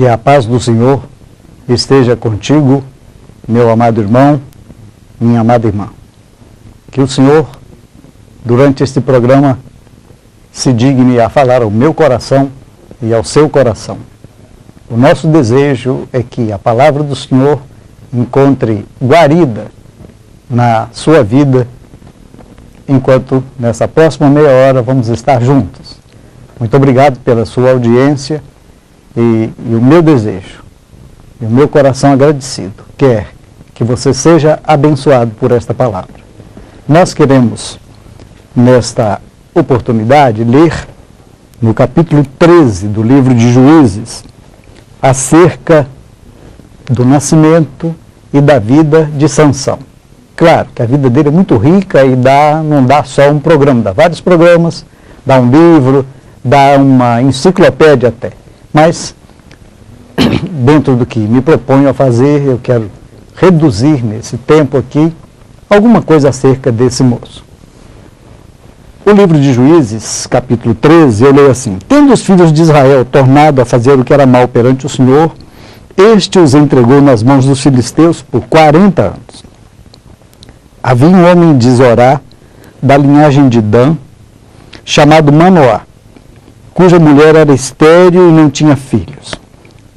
Que a paz do Senhor esteja contigo, meu amado irmão, minha amada irmã. Que o Senhor, durante este programa, se digne a falar ao meu coração e ao seu coração. O nosso desejo é que a palavra do Senhor encontre guarida na sua vida, enquanto nessa próxima meia hora vamos estar juntos. Muito obrigado pela sua audiência e o meu desejo, e o meu coração agradecido, quer que você seja abençoado por esta palavra. Nós queremos, nesta oportunidade, ler no capítulo 13 do livro de Juízes, acerca do nascimento e da vida de Sansão. Claro que a vida dele é muito rica e não dá só um programa, dá vários programas, dá um livro, dá uma enciclopédia até. Mas, dentro do que me proponho a fazer, eu quero reduzir nesse tempo aqui alguma coisa acerca desse moço. O livro de Juízes, capítulo 13, eu leio assim: Tendo os filhos de Israel tornado a fazer o que era mal perante o Senhor, este os entregou nas mãos dos filisteus por 40 anos. Havia um homem de Zorá, da linhagem de Dan, chamado Manoá, cuja mulher era estéril e não tinha filhos.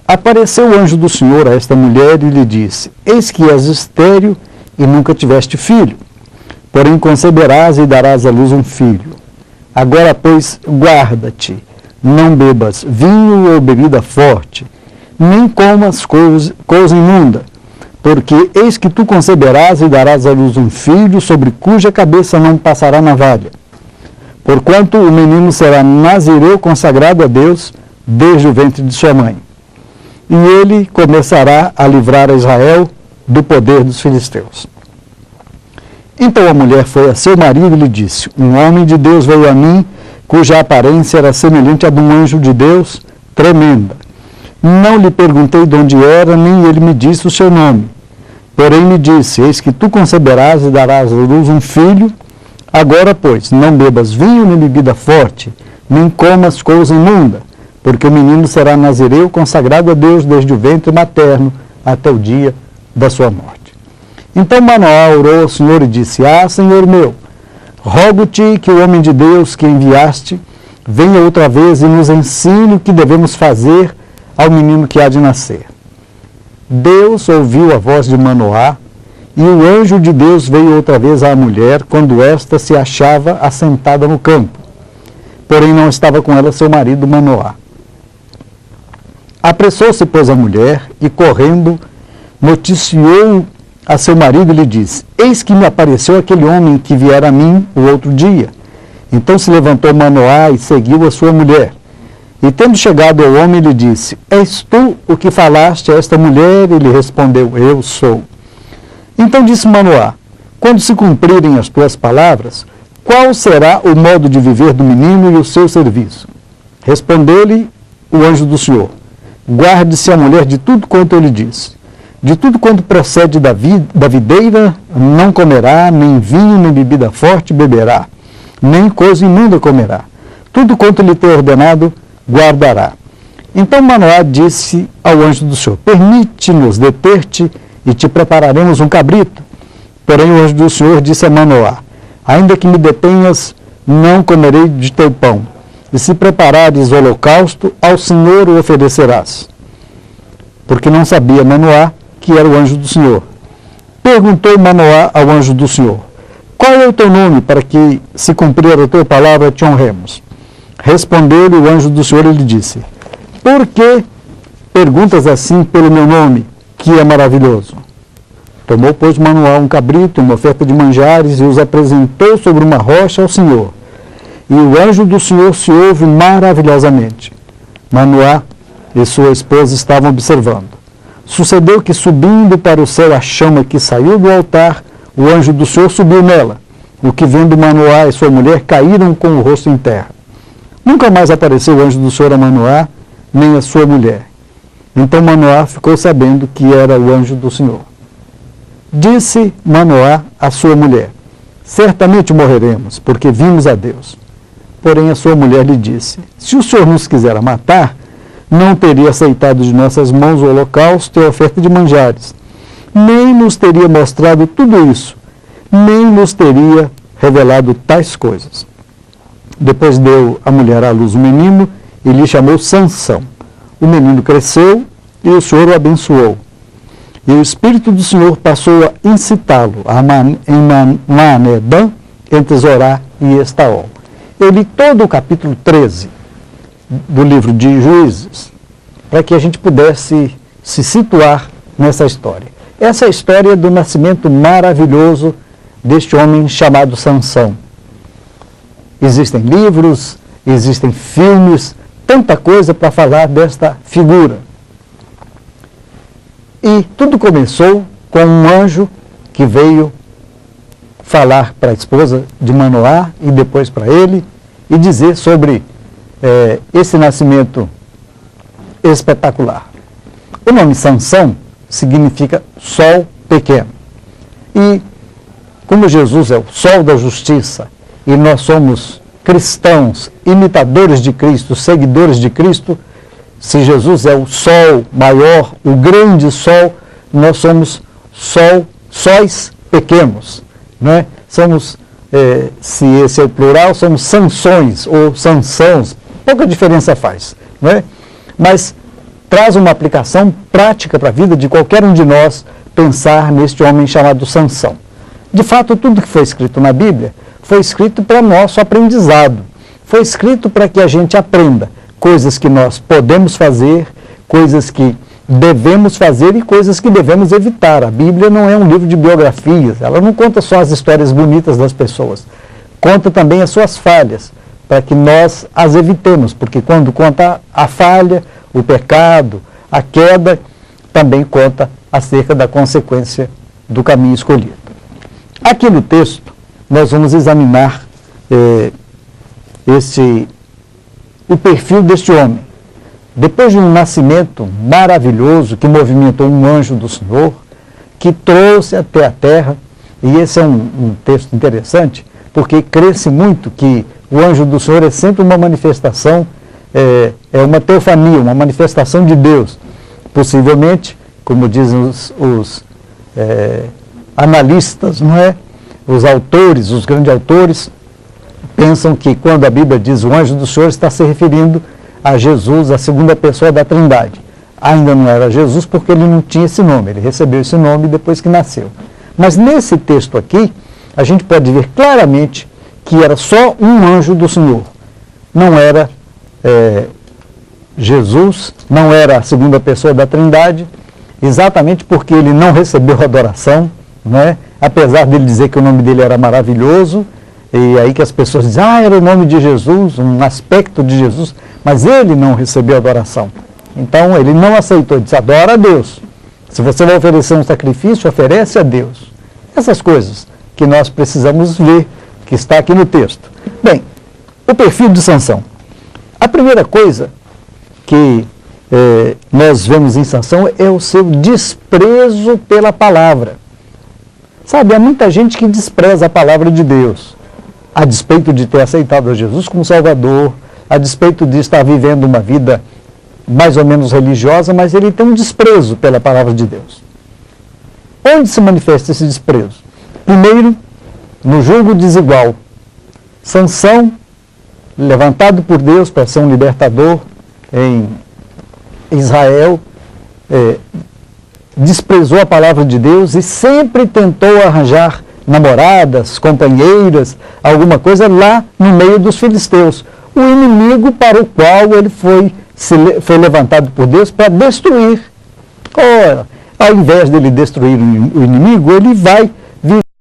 Apareceu o anjo do Senhor a esta mulher e lhe disse: Eis que és estéril e nunca tiveste filho, porém conceberás e darás à luz um filho. Agora, pois, guarda-te, não bebas vinho ou bebida forte, nem comas coisa imunda, porque eis que tu conceberás e darás à luz um filho, sobre cuja cabeça não passará navalha. Porquanto o menino será nazireu consagrado a Deus desde o ventre de sua mãe. E ele começará a livrar a Israel do poder dos filisteus. Então a mulher foi a seu marido e lhe disse: Um homem de Deus veio a mim, cuja aparência era semelhante à de um anjo de Deus, tremenda. Não lhe perguntei de onde era, nem ele me disse o seu nome. Porém me disse: Eis que tu conceberás e darás à luz um filho. Agora, pois, não bebas vinho nem bebida forte, nem comas coisa imunda, porque o menino será nazireu consagrado a Deus desde o ventre materno até o dia da sua morte. Então Manoá orou ao Senhor e disse: Senhor meu, rogo-te que o homem de Deus que enviaste venha outra vez e nos ensine o que devemos fazer ao menino que há de nascer. Deus ouviu a voz de Manoá, e o anjo de Deus veio outra vez à mulher, quando esta se achava assentada no campo. Porém não estava com ela seu marido Manoá. Apressou-se, pois, a mulher, e correndo, noticiou a seu marido e lhe disse: Eis que me apareceu aquele homem que viera a mim o outro dia. Então se levantou Manoá e seguiu a sua mulher. E tendo chegado ao homem, lhe disse: És tu o que falaste a esta mulher? E lhe respondeu: Eu sou. Então disse Manoá: Quando se cumprirem as tuas palavras, qual será o modo de viver do menino e o seu serviço? Respondeu-lhe o anjo do Senhor: Guarde-se a mulher de tudo quanto eu lhe disse. De tudo quanto procede da videira, não comerá, nem vinho, nem bebida forte beberá, nem coisa imunda comerá. Tudo quanto lhe tem ordenado, guardará. Então Manoá disse ao anjo do Senhor: Permite-nos deter-te e te prepararemos um cabrito. Porém o anjo do Senhor disse a Manoá: Ainda que me detenhas, não comerei de teu pão. E se preparares holocausto, ao Senhor o oferecerás. Porque não sabia Manoá que era o anjo do Senhor. Perguntou Manoá ao anjo do Senhor: Qual é o teu nome, para que, se cumprir a tua palavra, te honremos? Respondeu-lhe o anjo do Senhor e lhe disse: Por que perguntas assim pelo meu nome, que é maravilhoso? Tomou, pois, Manoá um cabrito, uma oferta de manjares, e os apresentou sobre uma rocha ao Senhor. E o anjo do Senhor se ouve maravilhosamente. Manoá e sua esposa estavam observando. Sucedeu que, subindo para o céu a chama que saiu do altar, o anjo do Senhor subiu nela, o que, vendo Manoá e sua mulher, caíram com o rosto em terra. Nunca mais apareceu o anjo do Senhor a Manoá, nem a sua mulher. Então Manoá ficou sabendo que era o anjo do Senhor. Disse Manoá à sua mulher: Certamente morreremos, porque vimos a Deus. Porém a sua mulher lhe disse: Se o Senhor nos quiser matar, não teria aceitado de nossas mãos o holocausto e a oferta de manjares, nem nos teria mostrado tudo isso, nem nos teria revelado tais coisas. Depois deu a mulher à luz um menino e lhe chamou Sansão. O menino cresceu e o Senhor o abençoou. E o Espírito do Senhor passou a incitá-lo em Manedã, entre Zorá e Estaol. Eu li todo o capítulo 13 do livro de Juízes, para que a gente pudesse se situar nessa história. Essa é a história do nascimento maravilhoso deste homem chamado Sansão. Existem livros, existem filmes, tanta coisa para falar desta figura. E tudo começou com um anjo que veio falar para a esposa de Manoá e depois para ele e dizer sobre esse nascimento espetacular. O nome Sansão significa sol pequeno. E como Jesus é o sol da justiça e nós somos cristãos, imitadores de Cristo, seguidores de Cristo, se Jesus é o sol maior, o grande sol, nós somos sóis pequenos, né? Somos, se esse é o plural, somos Sansões ou Sansãos, pouca diferença faz, né? Mas traz uma aplicação prática para a vida de qualquer um de nós pensar neste homem chamado Sansão. De fato, tudo que foi escrito na Bíblia foi escrito para nosso aprendizado, foi escrito para que a gente aprenda coisas que nós podemos fazer, coisas que devemos fazer e coisas que devemos evitar. A Bíblia não é um livro de biografias, ela não conta só as histórias bonitas das pessoas, conta também as suas falhas, para que nós as evitemos, porque quando conta a falha, o pecado, a queda, também conta acerca da consequência do caminho escolhido. Aqui no texto, nós vamos examinar o perfil deste homem. Depois de um nascimento maravilhoso que movimentou um anjo do Senhor, que trouxe até a terra, e esse é um texto interessante, porque crê-se muito que o anjo do Senhor é sempre uma manifestação, é uma teofania, uma manifestação de Deus. Possivelmente, como dizem os analistas, não é? Os autores, os grandes autores, pensam que quando a Bíblia diz o anjo do Senhor está se referindo a Jesus, a segunda pessoa da Trindade. Ainda não era Jesus porque ele não tinha esse nome, ele recebeu esse nome depois que nasceu. Mas nesse texto aqui, a gente pode ver claramente que era só um anjo do Senhor. Não era Jesus, não era a segunda pessoa da Trindade, exatamente porque ele não recebeu adoração, não é? Apesar dele dizer que o nome dele era maravilhoso, e aí que as pessoas dizem, era o nome de Jesus, um aspecto de Jesus, mas ele não recebeu adoração. Então ele não aceitou, disse, adora a Deus. Se você vai oferecer um sacrifício, oferece a Deus. Essas coisas que nós precisamos ver, que está aqui no texto. Bem, o perfil de Sansão. A primeira coisa que nós vemos em Sansão é o seu desprezo pela palavra. Sabe, há muita gente que despreza a palavra de Deus, a despeito de ter aceitado a Jesus como Salvador, a despeito de estar vivendo uma vida mais ou menos religiosa, mas ele tem um desprezo pela palavra de Deus. Onde se manifesta esse desprezo? Primeiro, no julgo desigual. Sansão, levantado por Deus para ser um libertador em Israel, desprezou a palavra de Deus e sempre tentou arranjar namoradas, companheiras, alguma coisa lá no meio dos filisteus. O inimigo para o qual ele foi levantado por Deus para destruir. Ora, ao invés dele destruir o inimigo, ele vai